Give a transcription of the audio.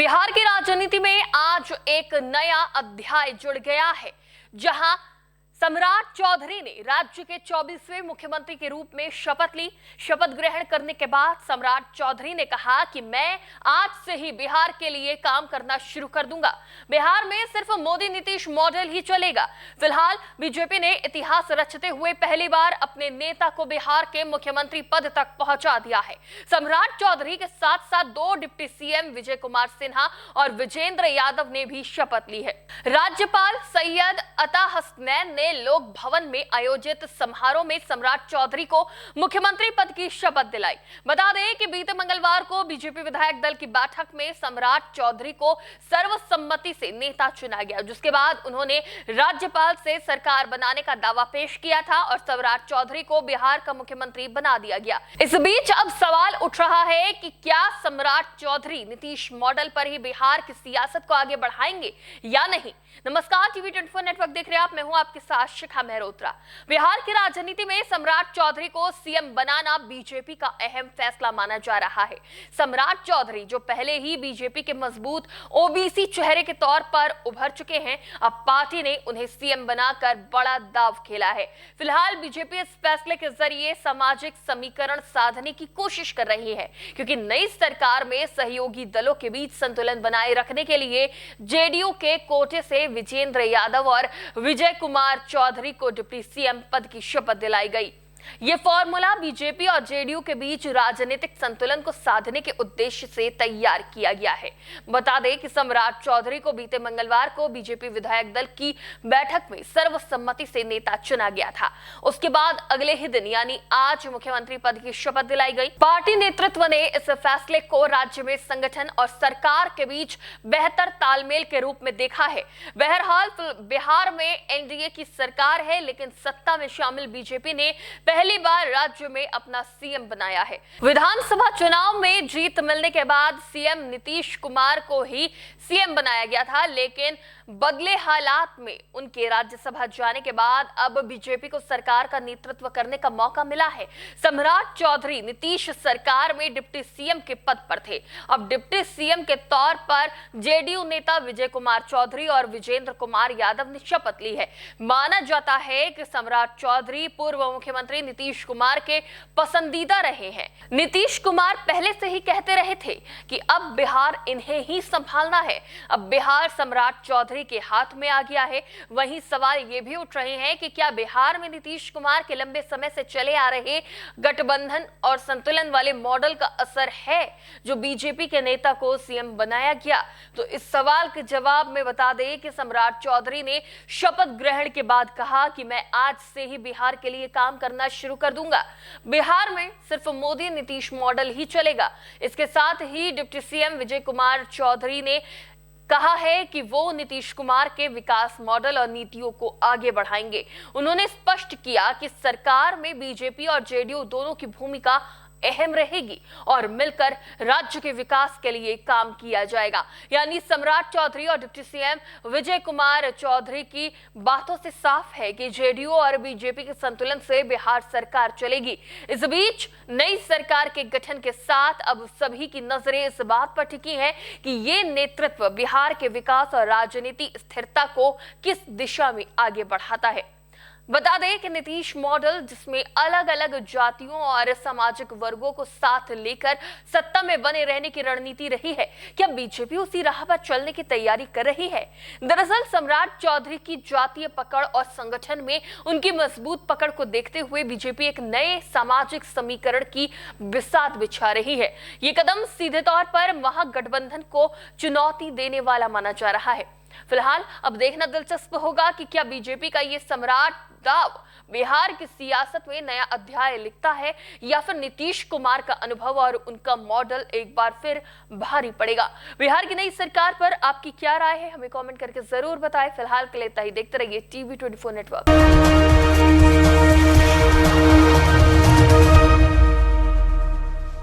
बिहार की राजनीति में आज एक नया अध्याय जुड़ गया है, जहां सम्राट चौधरी ने राज्य के 24वें मुख्यमंत्री के रूप में शपथ ली। शपथ ग्रहण करने के बाद सम्राट चौधरी ने कहा कि मैं आज से ही बिहार के लिए काम करना शुरू कर दूंगा। बिहार में सिर्फ मोदी नीतीश मॉडल ही चलेगा। फिलहाल बीजेपी ने इतिहास रचते हुए पहली बार अपने नेता को बिहार के मुख्यमंत्री पद तक पहुंचा दिया है। सम्राट चौधरी के साथ साथ दो डिप्टी सीएम विजय कुमार सिन्हा और विजेंद्र यादव ने भी शपथ ली है। राज्यपाल सैयद अता हसनैन ने लोक भवन में आयोजित समारोह में सम्राट चौधरी को मुख्यमंत्री पद की शपथ दिलाई। बता दें कि बीते मंगलवार को बीजेपी विधायक दल की बैठक में सम्राट चौधरी को सर्वसम्मति से नेता चुना गया, जिसके बाद उन्होंने राज्यपाल से सरकार बनाने का दावा पेश किया था और सम्राट चौधरी को बिहार का मुख्यमंत्री बना दिया गया। इस बीच अब सवाल उठ रहा है कि क्या सम्राट चौधरी नीतीश मॉडल पर ही बिहार की सियासत को आगे बढ़ाएंगे या नहीं। नमस्कार, टीवी 24 नेटवर्क देख रहे हैं आप, मैं हूं आपके साथ शिखा मेहरोत्रा। बिहार की राजनीति में सम्राट चौधरी को सीएम बनाना बीजेपी का अहम फैसला माना जा रहा है। सम्राट चौधरी जो पहले ही बीजेपी के मजबूत ओबीसी चेहरे के तौर पर उभर चुके हैं, अब पार्टी ने उन्हें सीएम बनाकर बड़ा दांव खेला है। फिलहाल बीजेपी इस फैसले के जरिए सामाजिक समीकरण साधने की कोशिश कर रही है, क्योंकि नई सरकार में सहयोगी दलों के बीच संतुलन बनाए रखने के लिए जेडीयू के कोटे से विजेंद्र यादव और विजय कुमार चौधरी को डिप्टी सीएम पद की शपथ दिलाई गई। ये फॉर्मूला बीजेपी और जेडीयू के बीच राजनीतिक संतुलन को साधने के उद्देश्य से तैयार किया गया है। बता दें कि सम्राट चौधरी को बीते मंगलवार को बीजेपी विधायक दल की बैठक में सर्वसम्मति से नेता चुना गया था। उसके बाद अगले ही दिन यानी आज मुख्यमंत्री पद की शपथ दिलाई गई। पार्टी नेतृत्व ने इस फैसले को राज्य में संगठन और सरकार के बीच बेहतर तालमेल के रूप में देखा है। बहरहाल बिहार में एनडीए की सरकार है, लेकिन सत्ता में शामिल बीजेपी ने पहली बार राज्य में अपना सीएम बनाया है। विधानसभा चुनाव में जीत मिलने के बाद सीएम नीतीश कुमार को ही सीएम बनाया गया था, लेकिन बदले हालात में उनके राज्यसभा जाने के बाद अब बीजेपी को सरकार का नेतृत्व करने का मौका मिला है। सम्राट चौधरी नीतीश सरकार में डिप्टी सीएम के पद पर थे। अब डिप्टी सीएम के तौर पर जेडीयू नेता विजय कुमार चौधरी और विजेंद्र कुमार यादव ने शपथ ली है। माना जाता है कि सम्राट चौधरी पूर्व मुख्यमंत्री नीतीश कुमार के पसंदीदा रहे हैं। नीतीश कुमार पहले से ही कहते रहे थे कि अब बिहार इन्हें ही संभालना है। अब बिहार सम्राट चौधरी के हाथ में आ गया है। वहीं सवाल ये भी उठ रहे हैं कि क्या बिहार में नीतीश कुमार के लंबे समय से चले आ रहे गठबंधन और संतुलन वाले मॉडल का असर है जो बीजेपी के नेता को सीएम बनाया गया। तो इस सवाल के जवाब में बता दें कि सम्राट चौधरी ने शपथ ग्रहण के बाद कहा कि मैं आज से ही बिहार के लिए काम करना शुरू कर दूंगा। बिहार में सिर्फ मोदी नीतीश मॉडल ही चलेगा। इसके साथ ही डिप्टी सीएम विजय कुमार चौधरी ने कहा है कि वो नीतीश कुमार के विकास मॉडल और नीतियों को आगे बढ़ाएंगे। उन्होंने स्पष्ट किया कि सरकार में बीजेपी और जेडीयू दोनों की भूमिका अहम रहेगी और मिलकर राज्य के विकास के लिए काम किया जाएगा। यानी सम्राट चौधरी और डिप्टी सीएम विजय कुमार चौधरी की बातों से साफ है कि जेडीयू और बीजेपी के संतुलन से बिहार सरकार चलेगी। इस बीच नई सरकार के गठन के साथ अब सभी की नजरें इस बात पर टिकी हैं कि ये नेतृत्व बिहार के विकास और राजनीति स्थिरता को किस दिशा में आगे बढ़ाता है। बता दें कि नीतीश मॉडल, जिसमें अलग अलग जातियों और सामाजिक वर्गों को साथ लेकर सत्ता में बने रहने की रणनीति रही है, क्या बीजेपी उसी राह पर चलने की तैयारी कर रही है। दरअसल सम्राट चौधरी की जातीय पकड़ और संगठन में उनकी मजबूत पकड़ को देखते हुए बीजेपी एक नए सामाजिक समीकरण की बिसात बिछा रही है। ये कदम सीधे तौर पर महागठबंधन को चुनौती देने वाला माना जा रहा है। फिलहाल अब देखना दिलचस्प होगा कि क्या बीजेपी का ये सम्राट दाव बिहार की सियासत में नया अध्याय लिखता है या फिर नीतीश कुमार का अनुभव और उनका मॉडल एक बार फिर भारी पड़ेगा। बिहार की नई सरकार पर आपकी क्या राय है, हमें कमेंट करके जरूर बताएं। फिलहाल के लिए इतना ही। देखते रहिए टीवी 24 नेटवर्क।